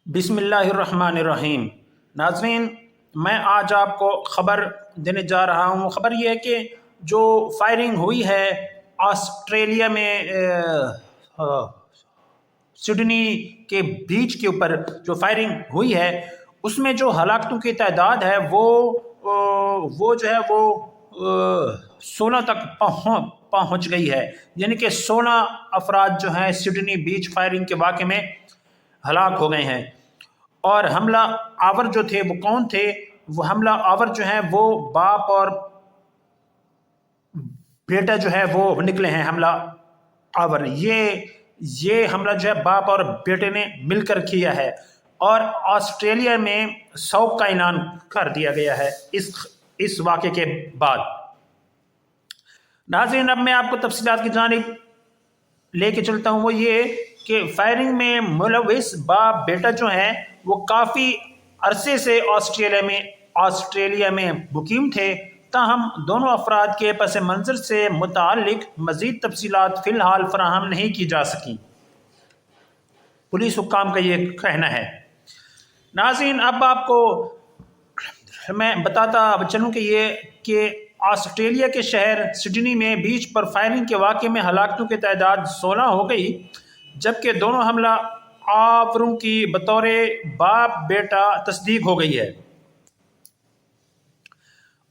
بسم اللہ الرحمن الرحیم۔ ناظرین، میں آج آپ کو خبر دینے جا رہا ہوں۔ خبر یہ ہے کہ جو فائرنگ ہوئی ہے آسٹریلیا میں سڈنی کے بیچ کے اوپر جو فائرنگ ہوئی ہے اس میں جو ہلاکتوں کی تعداد ہے وہ جو ہے وہ 16 تک پہنچ گئی ہے، یعنی کہ 16 افراد جو ہیں سڈنی بیچ فائرنگ کے واقعے میں ہلاک ہو گئے ہیں۔ اور حملہ آور جو تھے وہ کون تھے؟ وہ حملہ آور جو ہیں وہ باپ اور بیٹا جو ہے وہ نکلے ہیں حملہ آور۔ یہ حملہ جو ہے باپ اور بیٹے نے مل کر کیا ہے اور آسٹریلیا میں سوگ کا اعلان کر دیا گیا ہے اس واقعے کے بعد۔ ناظرین، اب میں آپ کو تفصیلات کی جانب لے کے چلتا ہوں۔ وہ یہ کہ فائرنگ میں ملوث باپ بیٹا جو ہیں وہ کافی عرصے سے آسٹریلیا میں مقیم تھے، تاہم دونوں افراد کے پس منظر سے متعلق مزید تفصیلات فی الحال فراہم نہیں کی جا سکیں، پولیس حکام کا یہ کہنا ہے۔ ناظرین، اب آپ کو میں بتاتا چلوں کہ آسٹریلیا کے شہر سڈنی میں بیچ پر فائرنگ کے واقعے میں ہلاکتوں کی تعداد 16 ہو گئی، جبکہ دونوں حملہ آوروں کی بطور باپ بیٹا تصدیق ہو گئی ہے۔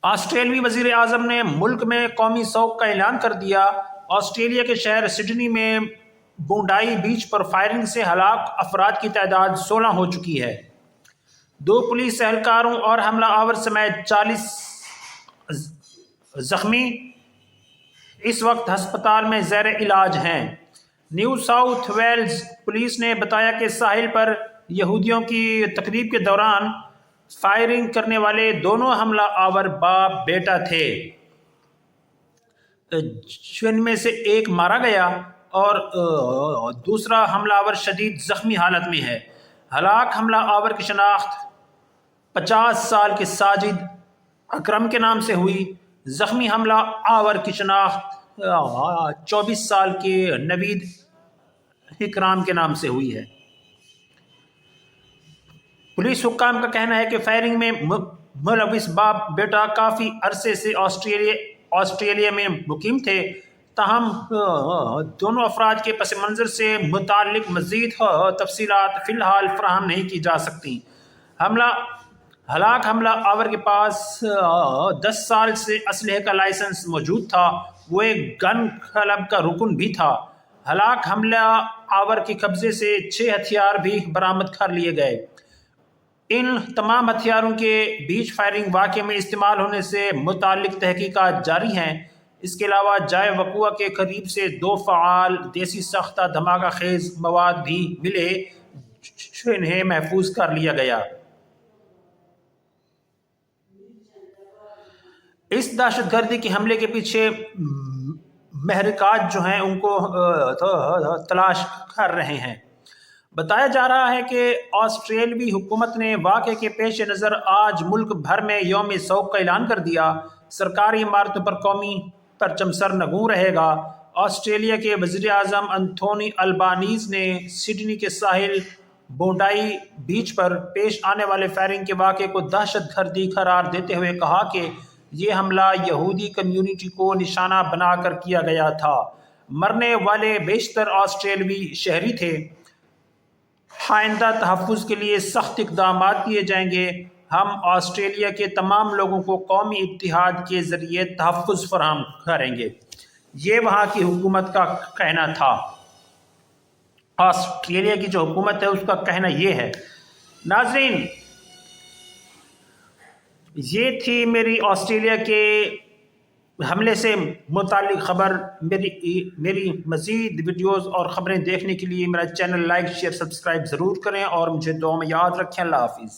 آسٹریلوی وزیر اعظم نے ملک میں قومی سوگ کا اعلان کر دیا۔ آسٹریلیا کے شہر سڈنی میں بونڈائی بیچ پر فائرنگ سے ہلاک افراد کی تعداد 16 ہو چکی ہے۔ 2 پولیس اہلکاروں اور حملہ آور سمیت 40 زخمی اس وقت ہسپتال میں زیر علاج ہیں۔ نیو ساؤتھ ویلز پولیس نے بتایا کہ ساحل پر یہودیوں کی تقریب کے دوران فائرنگ کرنے والے دونوں حملہ آور باپ بیٹا تھے، جن میں سے ایک مارا گیا اور دوسرا حملہ آور شدید زخمی حالت میں ہے۔ ہلاک حملہ آور کی شناخت 50 سال کے ساجد اکرم کے نام سے ہوئی۔ زخمی حملہ آور کی شناخت 24 سال کے نوید اکرام کے نام سے ہوئی ہے۔ پولیس حکام کا کہنا ہے کہ فائرنگ میں ملوث باپ بیٹا کافی عرصے سے آسٹریلیا میں مقیم تھے، تاہم دونوں افراد کے پس منظر سے متعلق مزید تفصیلات فی الحال فراہم نہیں کی جا سکتی۔ ہلاک حملہ آور کے پاس 10 سال سے اسلحے کا لائسنس موجود تھا، وہ ایک گن کلب کا رکن بھی تھا۔ ہلاک حملہ آور کے قبضے سے 6 ہتھیار بھی برآمد کر لیے گئے۔ ان تمام ہتھیاروں کے بیچ فائرنگ واقعے میں استعمال ہونے سے متعلق تحقیقات جاری ہیں۔ اس کے علاوہ جائے وقوع کے قریب سے 2 فعال دیسی ساختہ دھماکہ خیز مواد بھی ملے، جنہیں محفوظ کر لیا گیا۔ اس دہشت گردی کے حملے کے پیچھے محرکات جو ہیں ان کو تلاش کر رہے ہیں۔ بتایا جا رہا ہے کہ آسٹریلوی حکومت نے واقعے کے پیش نظر آج ملک بھر میں یوم سوگ کا اعلان کر دیا۔ سرکاری عمارتوں پر قومی پرچم سرنگوں رہے گا۔ آسٹریلیا کے وزیر اعظم انتھونی البانیز نے سڈنی کے ساحل بونڈائی بیچ پر پیش آنے والے فائرنگ کے واقعے کو دہشت گردی قرار دیتے ہوئے کہا کہ یہ حملہ یہودی کمیونٹی کو نشانہ بنا کر کیا گیا تھا۔ مرنے والے بیشتر آسٹریلوی شہری تھے۔ آئندہ تحفظ کے لیے سخت اقدامات کیے جائیں گے۔ ہم آسٹریلیا کے تمام لوگوں کو قومی اتحاد کے ذریعے تحفظ فراہم کریں گے، یہ وہاں کی حکومت کا کہنا تھا۔ آسٹریلیا کی جو حکومت ہے اس کا کہنا یہ ہے۔ ناظرین، یہ تھی میری آسٹریلیا کے حملے سے متعلق خبر۔ میری مزید ویڈیوز اور خبریں دیکھنے کے لیے میرا چینل لائک، شیئر، سبسکرائب ضرور کریں اور مجھے دعا میں یاد رکھیں۔ اللہ حافظ۔